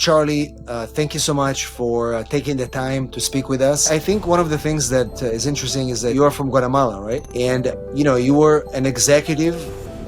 Charlie, thank you so much for taking the time to speak with us. I think one of the things that is interesting is that you are from Guatemala, right? And you were an executive.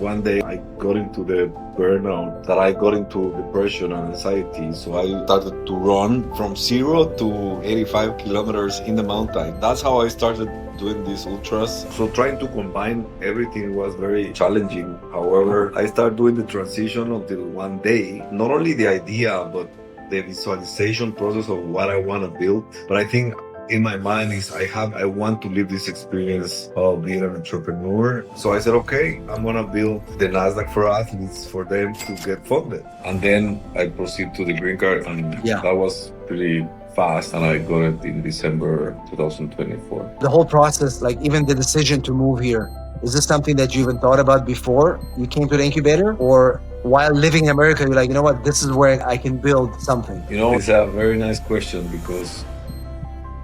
One day I got into the burnout, that I got into depression and anxiety. So I started to run from 0 to 85 kilometers in the mountain. That's how I started doing these ultras. So trying to combine everything was very challenging. However, I started doing the transition until one day, not only the idea, but the visualization process of what I want to build. But I think in my mind is I want to live this experience of being an entrepreneur. So I said, okay, I'm gonna build the Nasdaq for athletes for them to get funded. And then I proceed to the green card, and that was pretty fast, and I got it in December 2024. The whole process, like even the decision to move here, is this something that you even thought about before you came to the incubator? Or while living in America, you're like, you know what, this is where I can build something? It's a very nice question, because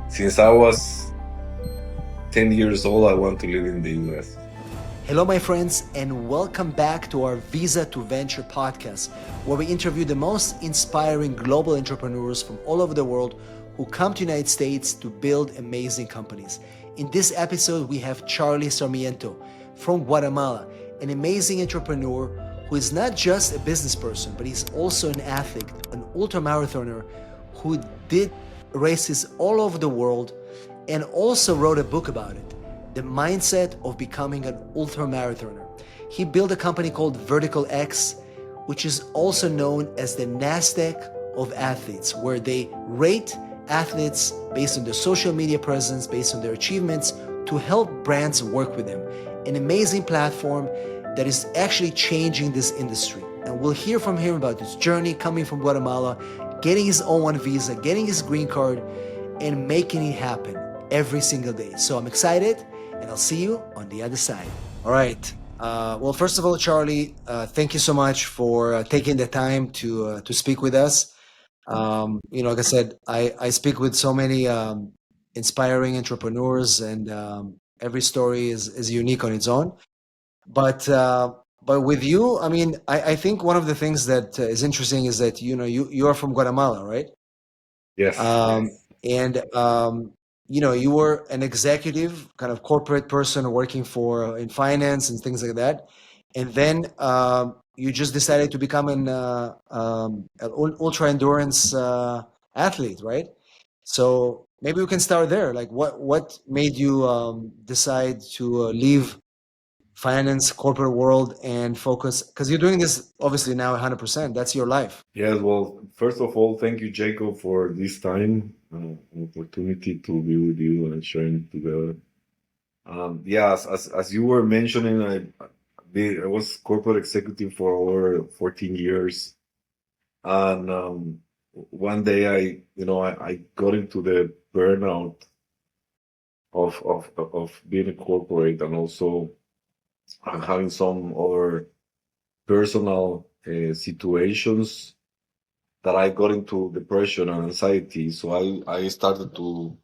since I was 10 years old, I want to live in the US. Hello, my friends, and welcome back to our Visa to Venture podcast, where we interview the most inspiring global entrepreneurs from all over the world who come to the United States to build amazing companies. In this episode, we have Charlie Sarmiento from Guatemala, an amazing entrepreneur who is not just a business person, but he's also an athlete, an ultramarathoner who did races all over the world and also wrote a book about it, The Mindset of Becoming an Ultramarathoner. He built a company called Vertical X, which is also known as the Nasdaq of athletes, where they rate athletes based on their social media presence, based on their achievements, to help brands work with them. An amazing platform that is actually changing this industry. And we'll hear from him about his journey coming from Guatemala, getting his O1 visa, getting his green card, and making it happen every single day. So I'm excited, and I'll see you on the other side. All right. Well, first of all, Charlie, thank you so much for taking the time to speak with us. Like I said, I speak with so many inspiring entrepreneurs, and every story is unique on its own. But with you, I mean, I think one of the things that is interesting is that you are from Guatemala, right? Yes. And you were an executive, kind of corporate person working for in finance and things like that, and then you just decided to become an ultra endurance athlete, right? So maybe we can start there. Like, what made you decide to leave finance, corporate world, and focus? Because you're doing this obviously now 100%. That's your life. Yes, well, first of all, thank you, Jacob, for this time, opportunity to be with you and sharing together. Yes, as you were mentioning, I was corporate executive for over 14 years, and one day I got into the burnout of being a corporate, and also having some other personal situations, that I got into depression and anxiety. So I started to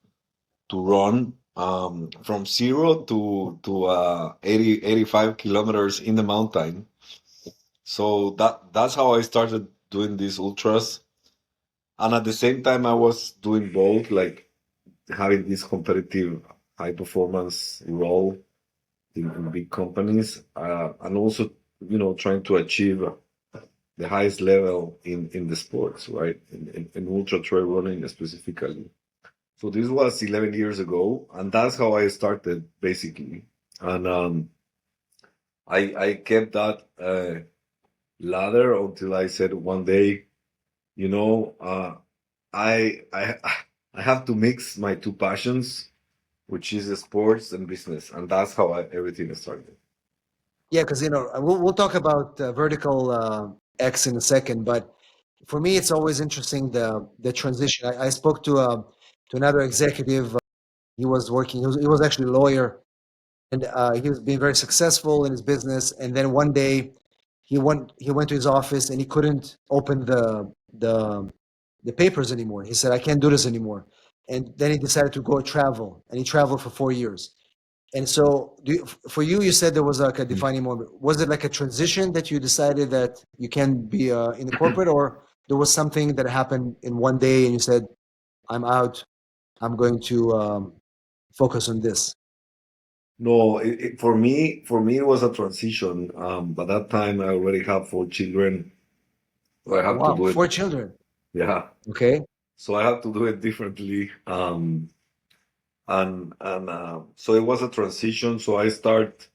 run from 0 to 85 kilometers in the mountain. So that's how I started doing these ultras. And at the same time, I was doing both, like having this competitive high performance role in big companies, and also trying to achieve the highest level in the sports, right? In ultra trail running specifically. So this was 11 years ago, and that's how I started basically. And I kept that ladder until I said one day, I I I have to mix my two passions, which is the sports and business, and that's how everything started. Yeah, because we'll talk about Vertical X in a second, but for me, it's always interesting the transition. I spoke to another executive. He was working. He was actually a lawyer, and he was being very successful in his business. And then one day, he went to his office and he couldn't open the papers anymore. He said, "I can't do this anymore." And then he decided to go travel, and he traveled for 4 years. And so, for you, you said there was like a defining moment. Was it like a transition that you decided that you can be in the corporate, or there was something that happened in one day and you said, I'm out, I'm going to focus on this? No, for me, it was a transition. By that time, I already have 4 children. So I have to Wow, do it. 4 children. Yeah. Okay. So I have to do it differently. And so it was a transition. So I start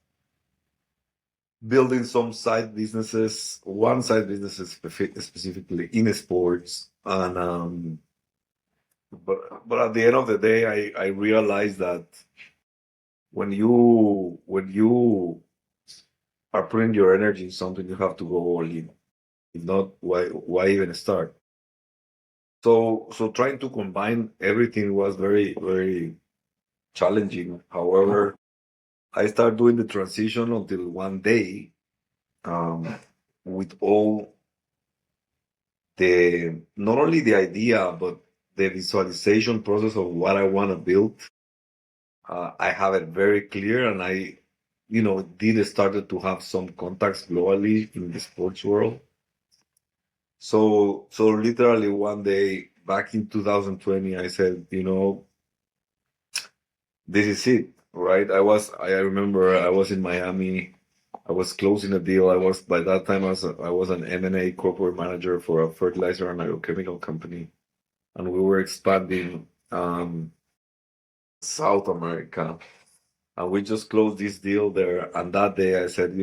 building some side businesses, one side business specifically in sports. And but at the end of the day, I realized that when you are putting your energy in something, you have to go all in. If not, why even start? So trying to combine everything was very, very challenging. However, I started doing the transition until one day, um, with all the not only the idea but the visualization process of what I want to build. I have it very clear, and I did started to have some contacts globally in the sports world. So literally one day back in 2020, I said, this is it, right? I remember I was in Miami. I was closing a deal. I was by that time I was an M&A corporate manager for a fertilizer and agrochemical company, and we were expanding South America, and we just closed this deal there. And that day I said,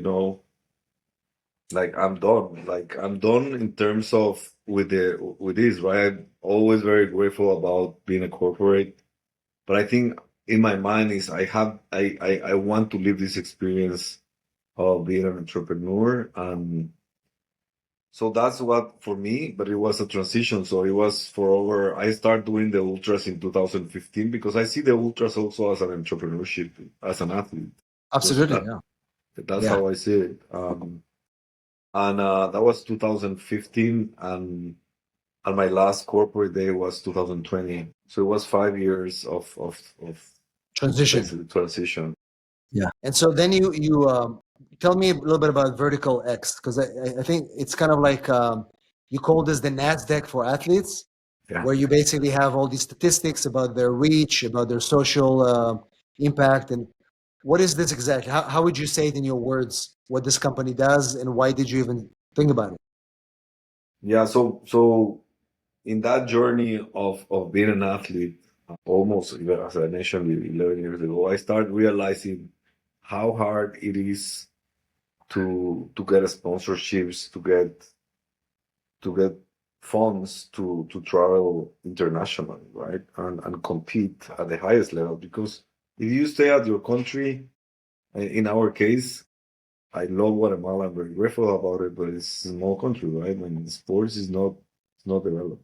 like, I'm done. Like, I'm done in terms of with this, right? I'm always very grateful about being a corporate, but I think in my mind is I want to live this experience of being an entrepreneur. And so that's what for me, but it was a transition. So it was for over, I started doing the ultras in 2015 because I see the ultras also as an entrepreneurship, as an athlete. Because Absolutely. Yeah. that's Yeah. how I see it. And that was 2015, and my last corporate day was 2020. So it was 5 years of Transition. basically transition. Yeah. And so then you tell me a little bit about Vertical X, because I think it's kind of like you call this the NASDAQ for athletes, Yeah. where you basically have all these statistics about their reach, about their social impact. And what is this exactly? How would you say it in your words, what this company does, and why did you even think about it? Yeah. So in that journey of being an athlete, almost as I mentioned 11 years ago, I started realizing how hard it is to get sponsorships, to get funds to travel internationally, right? And compete at the highest level. Because if you stay at your country, in our case, I love Guatemala. I'm very grateful about it, but it's a small country, right? And sports is not developed.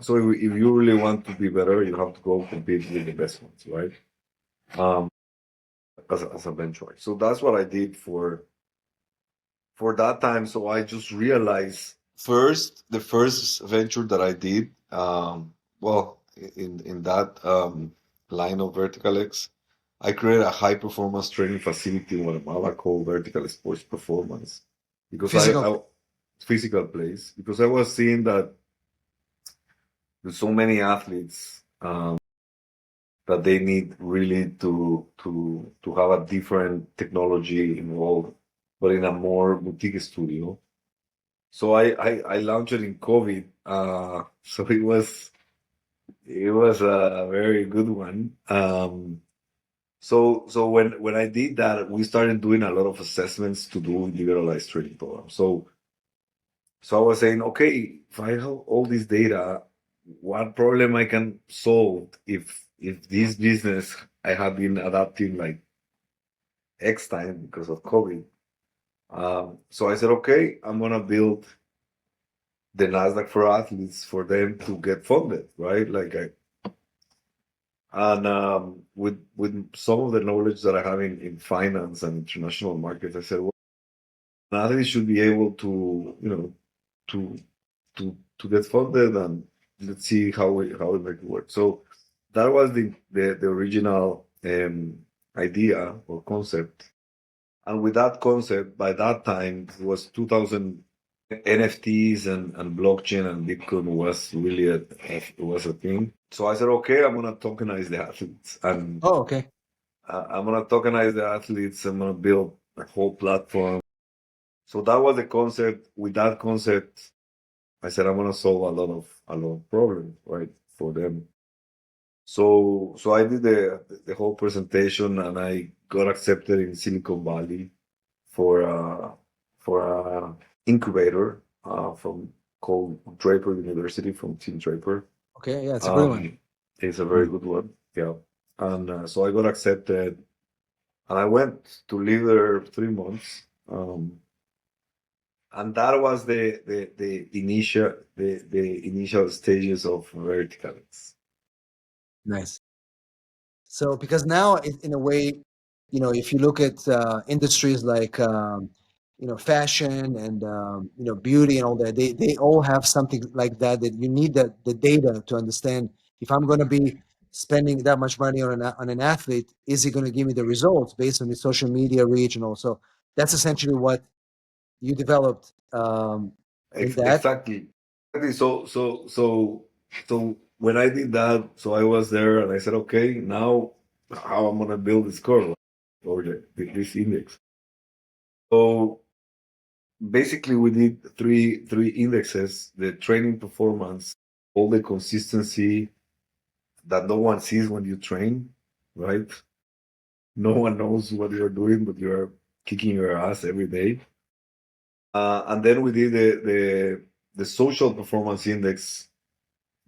So if you really want to be better, you have to go compete with the best ones, right? Um, as a benchmark. So that's what I did for that time. So I just realized first, the first venture that I did, well, in that line of Vertical X, I created a high performance training facility in Guatemala called Vertical Sports Performance, because Physical. I physical place, because I was seeing that there's so many athletes, that they need really to have a different technology involved, but in a more boutique studio. So I launched it in COVID. So it was a very good one. So when I did that, we started doing a lot of assessments to do individualized training programs. So I was saying, okay, if I have all this data, what problem I can solve if this business I have been adapting like X time because of COVID. So I said, okay, I'm gonna build the Nasdaq for athletes for them to get funded, right? And with some of the knowledge that I have in finance and international markets, I said, well, an athlete should be able to, to to get funded, and let's see how we make it work. So that was the original idea or concept. And with that concept, by that time, it was 2000, NFTs and blockchain and Bitcoin was really was a thing. So I said, okay, I'm gonna tokenize the athletes, and Oh, okay. I'm gonna tokenize the athletes. I'm gonna build a whole platform. So that was the concept. With that concept, I said I'm gonna solve a lot of problems, right, for them. So I did the whole presentation, and I got accepted in Silicon Valley for a incubator from called Draper University from Team Draper. Okay. Yeah, it's a great one. It's a very Mm. good one. Yeah, and so I got accepted, and I went to live there 3 months. And that was the initial stages of verticals. Nice. So, because now, in a way, if you look at industries like, fashion and, beauty and all that, they all have something like that, that you need the data to understand if I'm going to be spending that much money on an athlete, is he going to give me the results based on the social media reach and also that's essentially what you developed in that. Exactly. Exactly. So when I did that, so I was there and I said, okay, now how I'm gonna build this curve or this index. So basically we did three indexes: the training performance, all the consistency that no one sees when you train, right? No one knows what you're doing, but you're kicking your ass every day. And then we did the social performance index,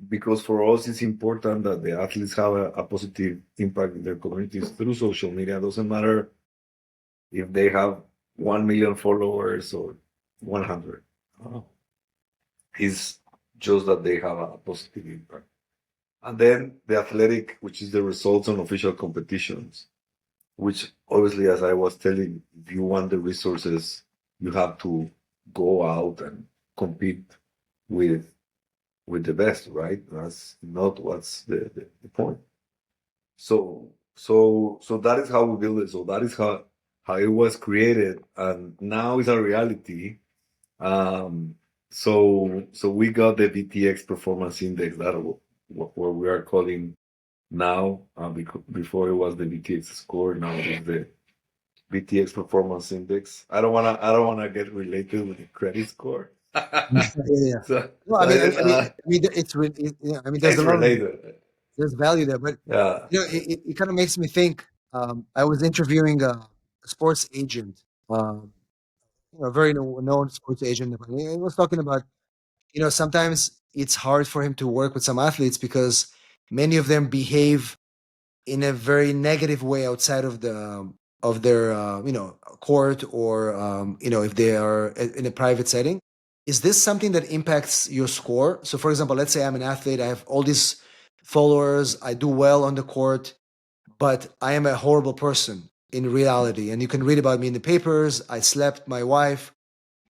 because for us it's important that the athletes have a positive impact in their communities through social media. It doesn't matter if they have 1 million followers or 100. It's just that they have a positive impact. And then the athletic, which is the results on official competitions, which obviously, as I was telling, if you want the resources, you have to go out and compete with the best, right? That's not what's the point. So that is how we build it. So that is how it was created, and now it's a reality. Um, so we got the VTX performance index, that what we are calling now. Because before it was the VTX score, now it's the VTX performance index. I don't wanna get related with the credit score. Yeah, yeah. so Well, so I said, there's a it's lot of related. there's value there, but Yeah. it kind of makes me think. I was interviewing a sports agent, a very known sports agent. And he was talking about, sometimes it's hard for him to work with some athletes because many of them behave in a very negative way outside of their court, or if they are in a private setting. Is this something that impacts your score? So for example, let's say I'm an athlete, I have all these followers, I do well on the court, but I am a horrible person in reality, and you can read about me in the papers, I slept my wife.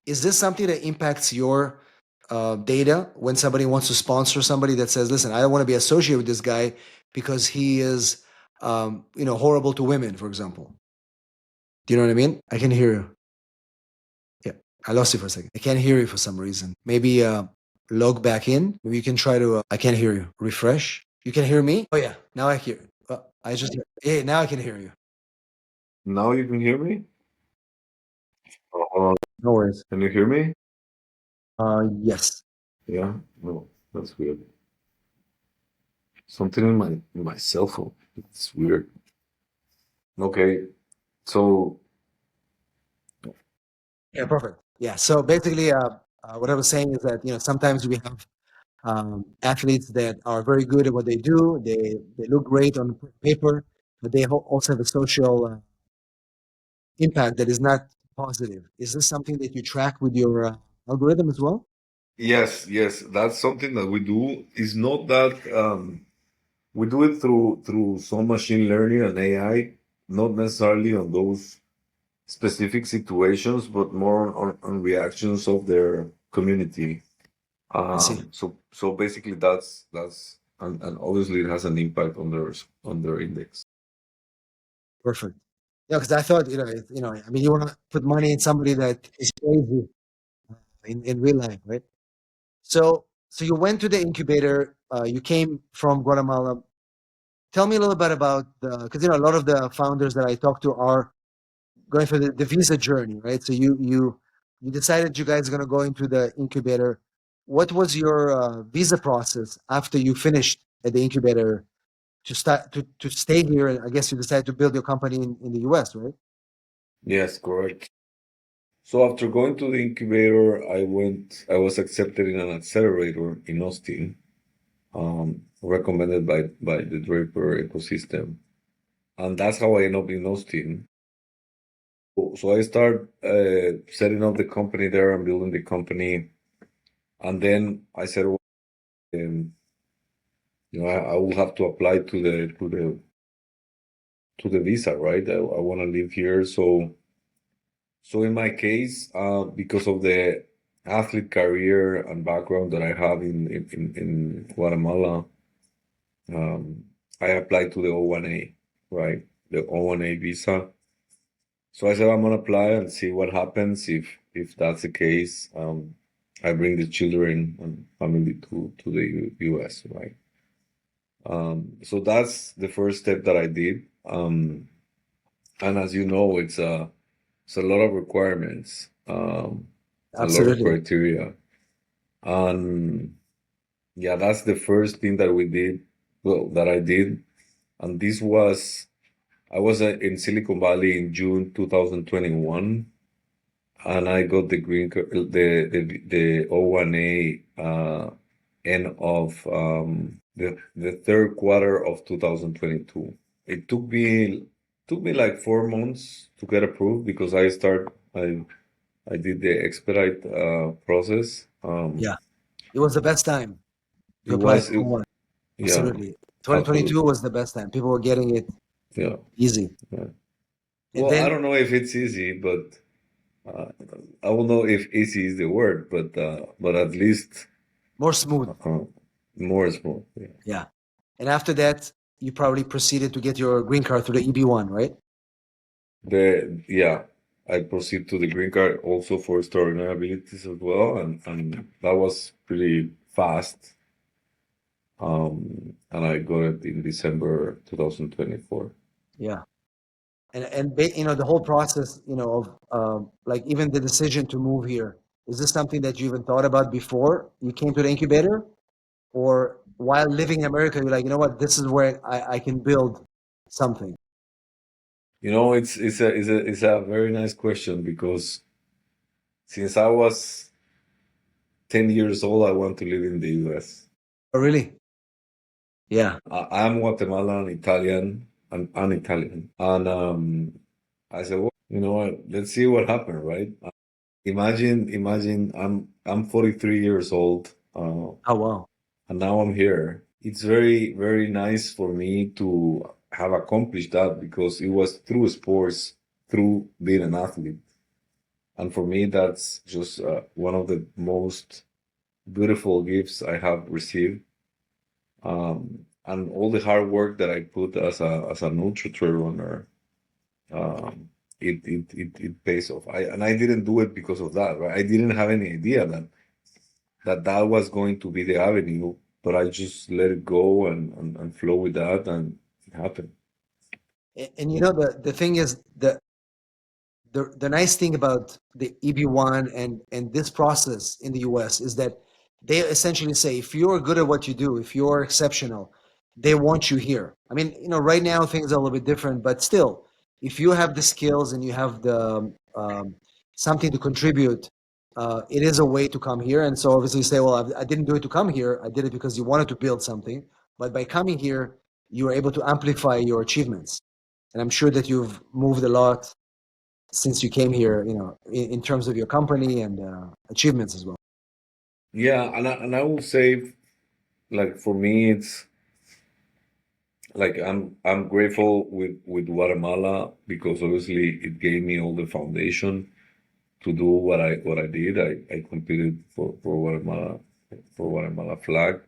Is this something that impacts your data when somebody wants to sponsor somebody that says, listen, I don't want to be associated with this guy because he is, horrible to women, for example? Do you know what I mean? I can hear you. Yeah, I lost you for a second. I can't hear you for some reason. Maybe log back in. Maybe you can try to. I can't hear you. Refresh. You can hear me? Oh yeah, now I hear. I just. Yeah, now I can hear you. Now you can hear me? Uh, No worries. can you hear me? Yes. Yeah. No, that's weird. Something in my cell phone. It's weird. Okay. So Yeah, perfect. Yeah. So basically, what I was saying is that sometimes we have athletes that are very good at what they do. They look great on paper, but they also have a social impact that is not positive. Is this something that you track with your algorithm as well? yes, yes, that's something that we do. It's not that we do it through some machine learning and AI, not necessarily on those specific situations, but more on reactions of their community. I see. So basically that's and obviously it has an impact on their index. Perfect. Yeah, because I thought, I mean, you want to put money in somebody that is crazy. in real life, right? So you went to the incubator. You came from Guatemala. Tell me a little bit about because a lot of the founders that I talk to are going for the visa journey, right? So you decided you guys are going to go into the incubator. What was your visa process after you finished at the incubator to start to stay here? And I guess you decided to build your company in the US, right? Yes, correct. So after going to the incubator, I was accepted in an accelerator in Austin, recommended by the Draper ecosystem. And that's how I ended up in Austin. So I start setting up the company there and building the company. And then I said, well, I will have to apply to the visa, right? I want to live here. So in my case, because of the athlete career and background that I have in Guatemala, um, I applied to the O1A, right? The O1A visa. So I said I'm gonna apply and see what happens. If that's the case, I bring the children and family to the US, right? So that's the first step that I did. And as you know, it's a lot of requirements, a lot of Absolutely. criteria. And yeah, that's the first thing that we did, well, that I did. And I was in Silicon Valley in June 2021, and I got the the O1A end of the third quarter of 2022. It took me like 4 months to get approved because I did the expedite process. Yeah, it was the best time It to apply was for it, one. yeah, Absolutely. 2022 absolutely, was the best time. People were getting it yeah, easy. yeah. And Well, I then don't know if it's easy, but uh, I don't know if easy is the word, but at least more smooth. uh, more smooth. Yeah. Yeah. And after that, you probably proceeded to get your green card through the EB1, right? Yeah, I proceed to the green card also for extraordinary abilities as well, and that was pretty fast. And I got it in December 2024. Yeah. And the whole process, of like even the decision to move here, is this something that you even thought about before you came to the incubator? Or while living in America, you're like, you know what, this is where I can build something. It's a very nice question because since I was 10 years old, I want to live in the US. Oh, really? Yeah. I'm Guatemalan, Italian, and I'm Italian. And I said, well, you know what, let's see what happened, right? Imagine I'm 43 years old, Oh, wow. and now I'm here. It's very, very nice for me to have accomplished that because it was through sports, through being an athlete. And for me, that's just one of the most beautiful gifts I have received. And all the hard work that I put as an ultra trail runner, um, it pays off. I didn't do it because of that, right? I didn't have any idea that was going to be the avenue, but I just let it go and flow with that, and it happened. And the thing is that the nice thing about the EB1 and this process in the US is that they essentially say if you're good at what you do, if you're exceptional, they want you here. I mean, right now things are a little bit different, but still, if you have the skills and you have the something to contribute, it is a way to come here. And so obviously you say, well, I didn't do it to come here. I did it because you wanted to build something. But by coming here, you are able to amplify your achievements. And I'm sure that you've moved a lot since you came here, in terms of your company and achievements as well. Yeah, and I will say, like for me, it's like I'm grateful with Guatemala because obviously it gave me all the foundation to do what I did. I competed for Guatemala flag,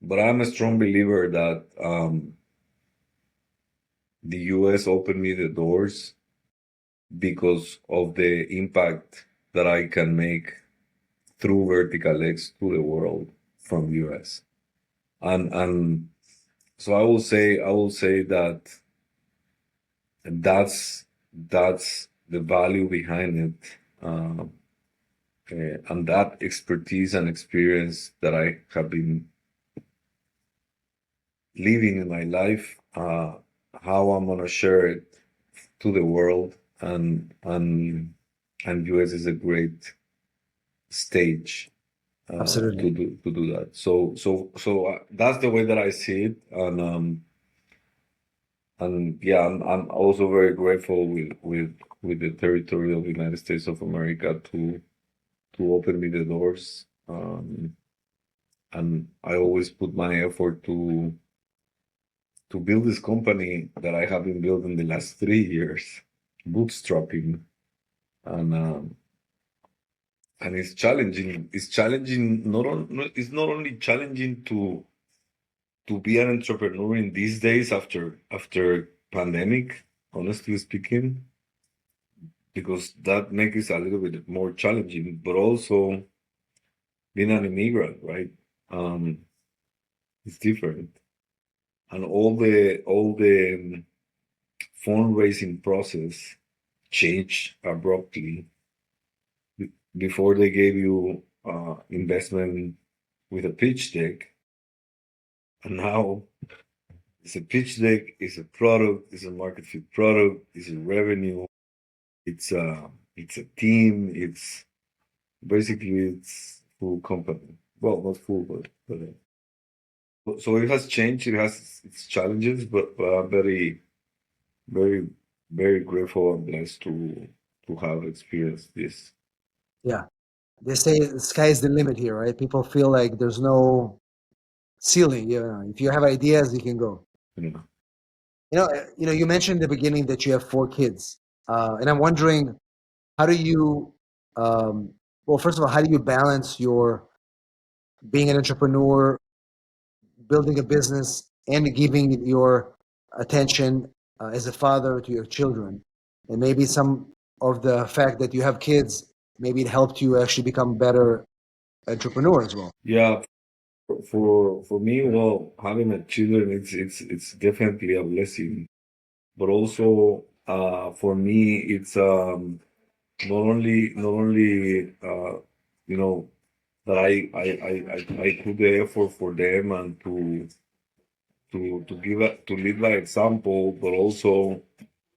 but I'm a strong believer that the US opened me the doors because of the impact that I can make through vertical legs to the world from US. And so I will say that that's the value behind it. And that expertise and experience that I have been living in my life, how I'm gonna share it to the world, and US is a great stage Absolutely. to do that. So that's the way that I see it, and yeah, I'm also very grateful with the territory of the United States of America to open me the doors, and I always put my effort to build this company that I have been building the last 3 years, bootstrapping, and um, and it's challenging. It's challenging. It's not only challenging to be an entrepreneur in these days after pandemic. Honestly speaking, because that makes it a little bit more challenging, but also being an immigrant, right? Um, it's different, and all the fundraising process changed abruptly before they gave you investment with a pitch deck, and now it's a pitch deck, it's a product, it's a market fit product, it's a revenue, it's a team, it's basically it's full company. Well, not full, but so it has changed. It has its challenges, but I'm very, very, very grateful and blessed to have experienced this. Yeah. They say the sky is the limit here, right? People feel like there's no ceiling. You know, if you have ideas, you can go. You know. You mentioned in the beginning that you have 4 kids, and I'm wondering how do you, well, first of all, how do you balance your being an entrepreneur, building a business, and giving your attention as a father to your children, and maybe some of the fact that you have kids, maybe it helped you actually become a better entrepreneur as well. Yeah, for me, well, having a children, it's definitely a blessing, but also for me, it's not only you know that I put the effort for them and to lead by example, but also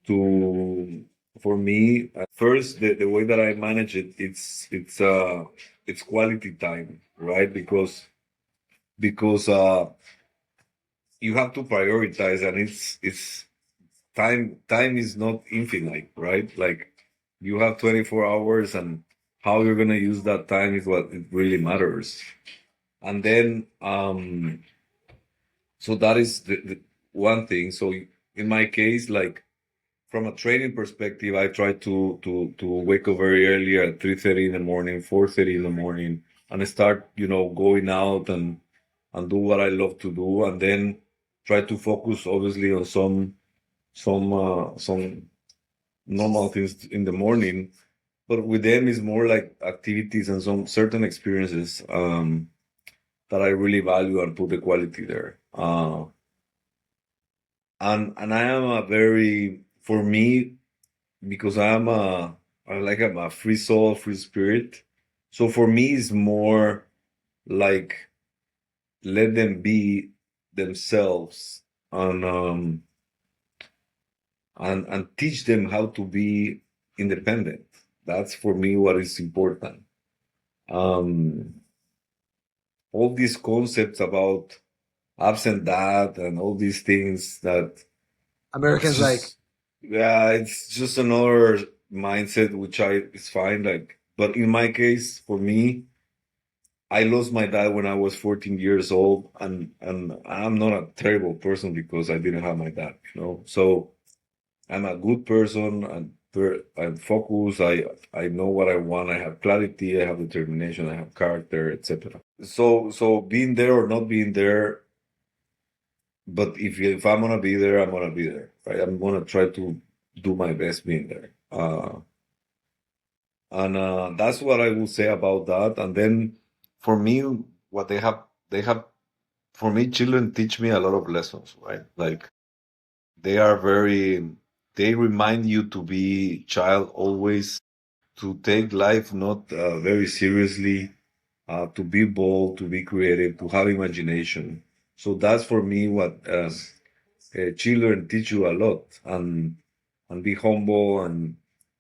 to for me first the way that I manage it, it's quality time, right? Because you have to prioritize, and it's time is not infinite, right? Like you have 24 hours, and how you're gonna use that time is what it really matters. And then so that is the one thing. So in my case, like from a training perspective, I try to wake up very early at 3:30 in the morning, 4:30 in the morning, and start going out and do what I love to do, and then try to focus obviously on some normal things in the morning. But with them is more like activities and some certain experiences that I really value and put the quality there. And I am a very, for me, because I'm a free soul, free spirit. So for me, it's more like let them be themselves, and teach them how to be independent. That's for me what is important. Um, all these concepts about absent dad and all these things that it's Americans like, just, yeah, it's just another mindset, which it's fine. Like, but in my case, for me, I lost my dad when I was 14 years old, and I'm not a terrible person because I didn't have my dad. So I'm a good person, and I'm focused. I know what I want. I have clarity. I have determination. I have character, etc. So being there or not being there, but if I'm gonna be there, I'm gonna be there, right? I'm gonna try to do my best being there. And that's what I will say about that. And then for me, what they have, for me, children teach me a lot of lessons, right? Like they are very, they remind you to be child always, to take life not very seriously, to be bold, to be creative, to have imagination. So that's for me what children teach you a lot, and be humble, and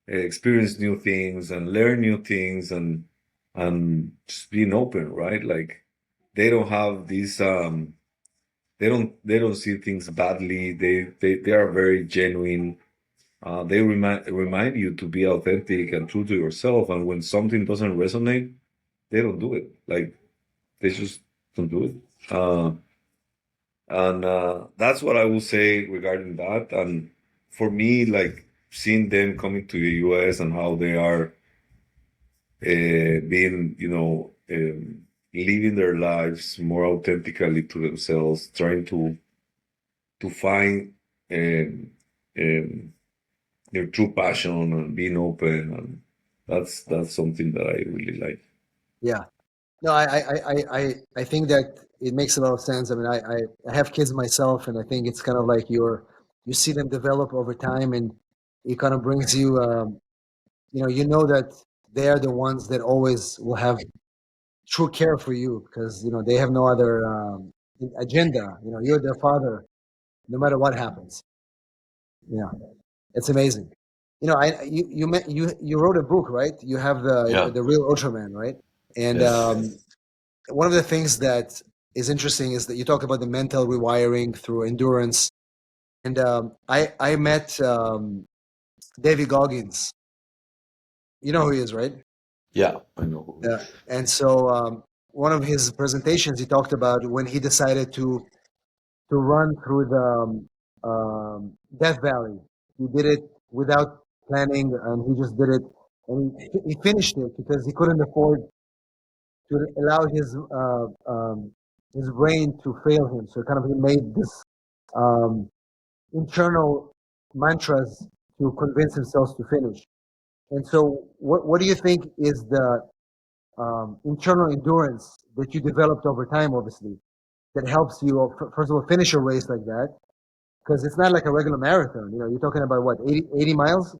experience new things and learn new things, and just being open, right? Like they don't have these they don't see things badly. They are very genuine. They remind you to be authentic and true to yourself. And when something doesn't resonate, they don't do it. Like they just don't do it. And that's what I will say regarding that. And for me, like seeing them coming to the US and how they are being, living their lives more authentically to themselves, trying to find um, um, their true passion and being open, and that's something that I really like. Yeah. No, I think that it makes a lot of sense. I mean, I have kids myself, and I think it's kind of like you see them develop over time, and it kind of brings you, you know that they are the ones that always will have true care for you because they have no other agenda. You're their father, no matter what happens. Yeah, it's amazing. You wrote a book, right? You have Yeah. the real Ultraman, right? And Yes. one of the things that is interesting is that you talk about the mental rewiring through endurance. And I met David Goggins. You know who he is, right? Yeah, I know who it Yeah. is. And so one of his presentations, he talked about when he decided to run through the Death Valley. He did it without planning, and he just did it, and he finished it because he couldn't afford to allow his brain to fail him. So kind of he made this um, internal mantras to convince himself to finish. And so, what do you think is the internal endurance that you developed over time, obviously, that helps you, first of all, finish a race like that? Because it's not like a regular marathon. You're talking about what, 80 miles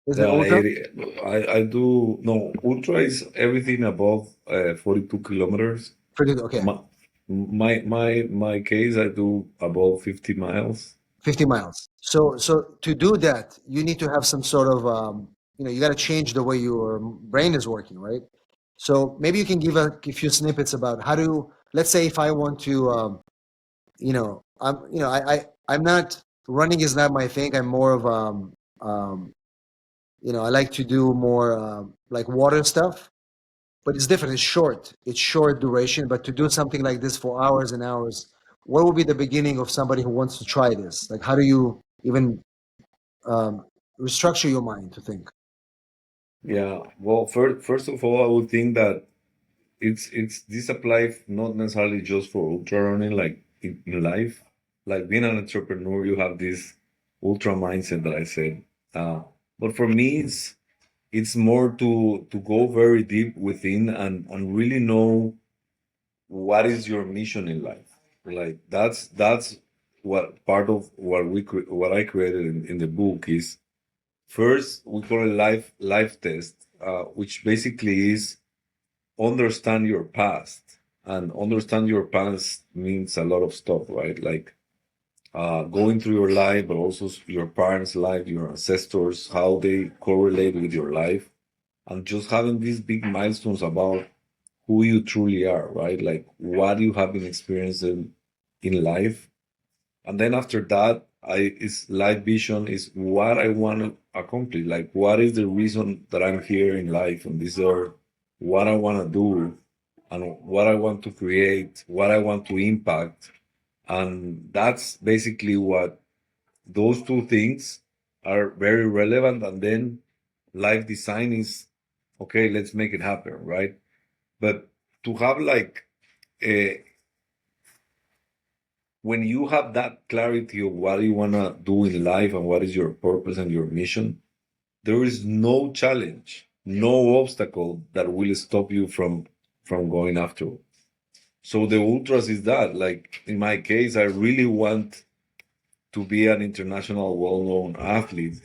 is an Yeah, ultra? 80, I do no ultra is everything above 42 kilometers. Pretty good. Okay, My case, I do above 50 miles. 50 miles. So to do that, you need to have some sort of, you got to change the way your brain is working, right? So maybe you can give a few snippets about how to, let's say if I want to, I'm not, running is not my thing. I'm more of, I like to do more like water stuff, but it's different. It's short. It's short duration. But to do something like this for hours and hours, what would be the beginning of somebody who wants to try this? Like, how do you even um, restructure your mind to think? Yeah, well, first of all, I would think that it's this applies not necessarily just for ultra running, like in life. Like being an entrepreneur, you have this ultra mindset that I said. Uh, but for me, it's more to go very deep within, and really know what is your mission in life. Like that's what part of what I created in the book is. First, we call it life test, which basically is understand your past. And understand your past means a lot of stuff, right? Like going through your life, but also your parents' life, your ancestors, how they correlate with your life, and just having these big milestones about who you truly are, right? Like what you have been experiencing in life. And then after that, I is life vision is what I want to accomplish. Like what is the reason that I'm here in life, and these are what I want to do, and what I want to create, what I want to impact. And that's basically what those two things are very relevant. And then life design is okay, let's make it happen, right? But to have like a, when you have that clarity of what you want to do in life and what is your purpose and your mission, there is no challenge no obstacle that will stop you from going after it. So the ultras is that, like in my case, I really want to be an international well-known athlete,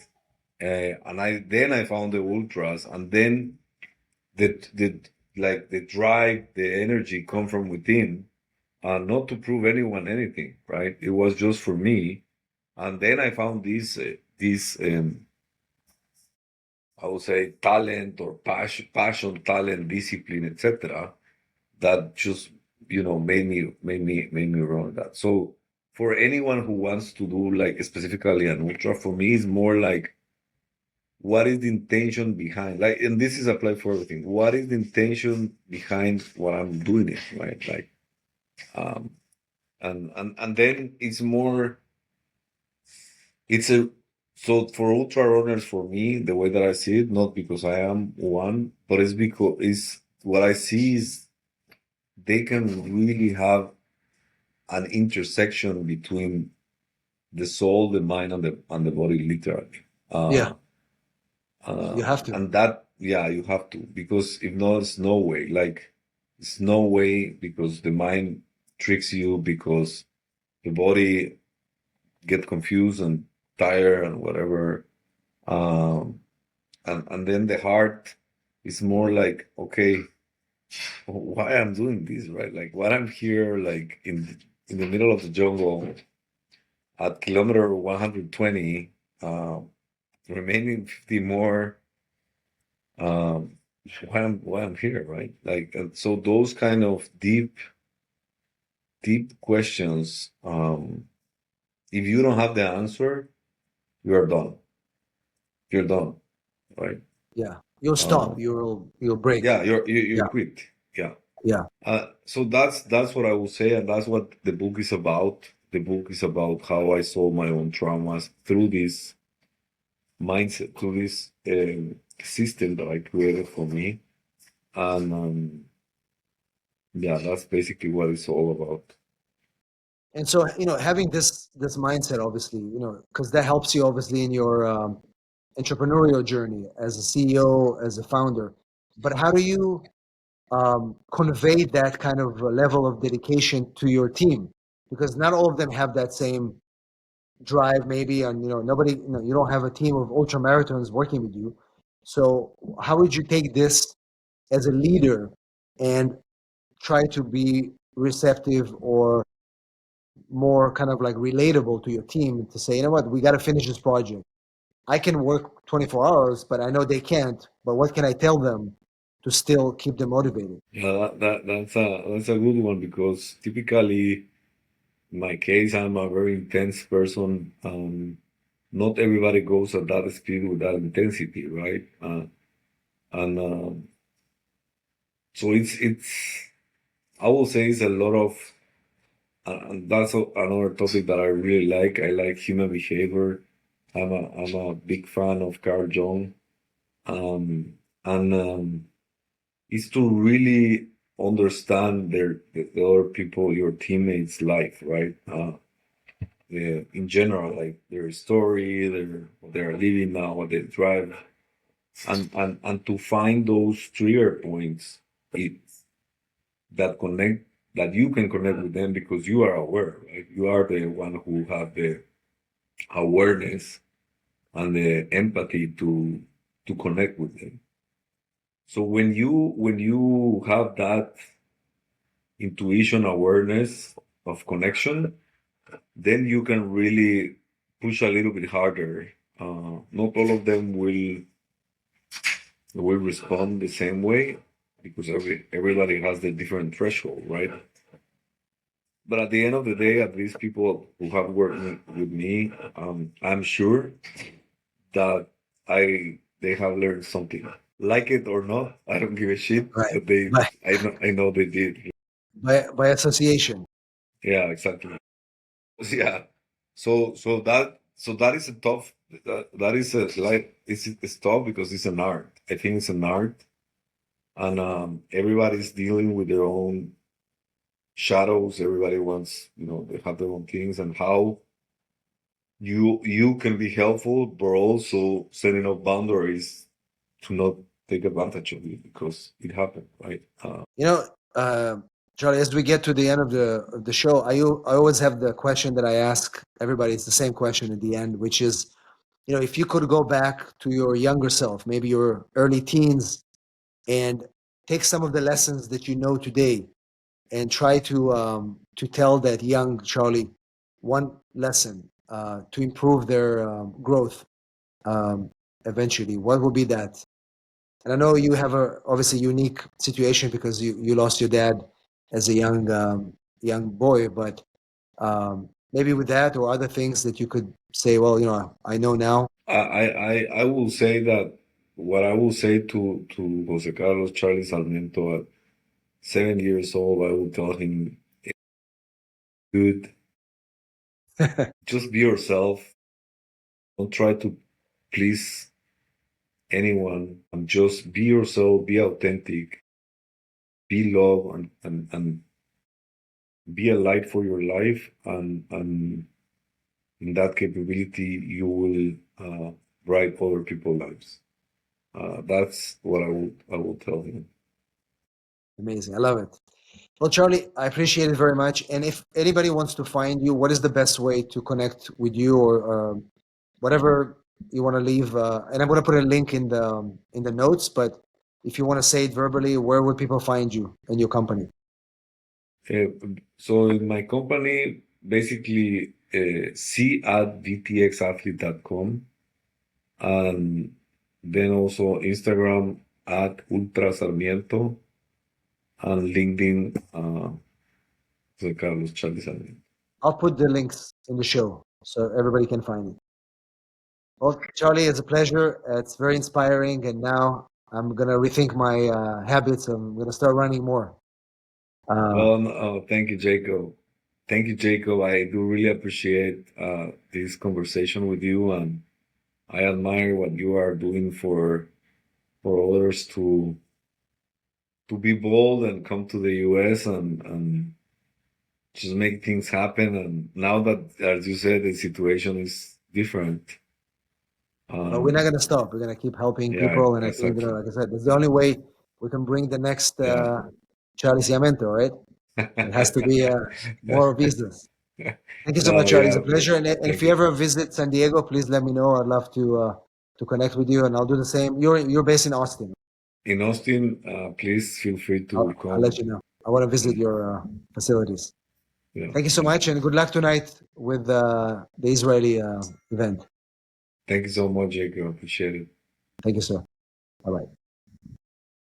and I found the ultras, and then the like the drive, the energy come from within, not to prove anyone anything, right? It was just for me, and then I found this I would say talent or passion, talent, discipline, etc. That just made me run that. So for anyone who wants to do like specifically an ultra, for me is more like what is the intention behind, like, and this is applied for everything. What is the intention behind what I'm doing it, right? Like, um, and then it's more, it's a so for ultra runners, for me, the way that I see it, not because I am one, but it's because is what I see is they can really have an intersection between the soul, the mind, and the body, literally. Yeah, Uh, you have to. and that, yeah, you have to, because if not, it's no way. Like, it's no way, because the mind tricks you, because the body get confused and tired and whatever. Um, and then the heart is more like, okay, why I'm doing this, right? Like, why I'm here, like in the middle of the jungle at kilometer 120, remaining 50 more. Um, why I'm here, right? Like, and so those kind of deep questions. If you don't have the answer, you are done. You're done, right? Yeah, you'll Uh, stop. You'll break. yeah, you Yeah, quit. Yeah. yeah. So that's what I will say, and that's what the book is about. The book is about how I solve my own traumas through this mindset, through this system that I created for me, and yeah, that's basically what it's all about. And so, having this mindset, obviously, because that helps you obviously in your entrepreneurial journey as a CEO, as a founder. But how do you convey that kind of level of dedication to your team? Because not all of them have that same drive, maybe, and nobody, you don't have a team of ultra marathons working with you. So, how would you take this as a leader and try to be receptive or more kind of like relatable to your team to say, you know what, we got to finish this project. I can work 24 hours, but I know they can't. But what can I tell them to still keep them motivated? Yeah, that's a good one, because typically, in my case, I'm a very intense person. Not everybody goes at that speed with that intensity, right? And so it's I will say it's a lot of, and that's another topic that I really like. I like human behavior. I'm a big fan of Carl Jung, and is to really understand the other people, your teammates' life, right? In general, like their story, what they're living now, what they drive, and to find those trigger points, it, that connect, that you can connect with them, because you are aware, right? You are the one who have the awareness and the empathy to connect with them. So when you have that intuition, awareness of connection, then you can really push a little bit harder. Not all of them will respond the same way, because everybody has the different threshold, right? But at the end of the day, at least people who have worked with me, I'm sure that they have learned something. Like it or not, I don't give a shit. Right. But they, By I know they did. by association. Yeah, exactly. Yeah. So that is a tough. That is a like it's tough, because it's an art. I think it's an art, and everybody's dealing with their own shadows. Everybody wants, they have their own things, and how you can be helpful, but also setting up boundaries to not take advantage of it because it happened, right? Charlie, as we get to the end of the show, I always have the question that I ask everybody. It's the same question at the end, which is, if you could go back to your younger self, maybe your early teens, and take some of the lessons that you know today, and try to tell that young Charlie one lesson to improve their growth eventually, what would be that? And I know you have a obviously unique situation because you lost your dad as a young boy, but maybe with that or other things that you could say, well, I know now. I will say that what I will say to Jose Carlos Charlie Sarmiento at 7 years old, I will tell him, dude, just be yourself. Don't try to please anyone. And just be yourself, be authentic, be love, and be a light for your life. And in that capability, you will bright other people's lives. That's what I will tell him. Amazing. I love it. Well, Charlie, I appreciate it very much. And if anybody wants to find you, what is the best way to connect with you or whatever you want to leave? And I'm going to put a link in the notes, but if you want to say it verbally, where would people find you and your company? So in my company, basically, c@vtxathlete.com, and then also Instagram @Ultra Sarmiento, and LinkedIn, Jose Carlos Charlie Sarmiento. I'll put the links in the show so everybody can find it. Well, Charlie, it's a pleasure. It's very inspiring. And now I'm going to rethink my habits. I'm going to start running more. Thank you, Jacob. Thank you, Jacob. I do really appreciate this conversation with you, and I admire what you are doing for others to be bold and come to the US and just make things happen. And now that, as you said, the situation is different. But we're not going to stop. We're going to keep helping people. And exactly. I think, like I said, it's the only way we can bring the next Charlie Sarmiento, right? It has to be more business. Thank you so much, Charlie. It's a pleasure. And if you ever visit San Diego, please let me know. I'd love to connect with you, and I'll do the same. You're based in Austin. In Austin, please feel free to come. I'll let you know. I want to visit your facilities. Yeah. Thank you so much, and good luck tonight with the Israeli event. Thank you so much, Jacob. Appreciate it. Thank you, sir. Bye-bye.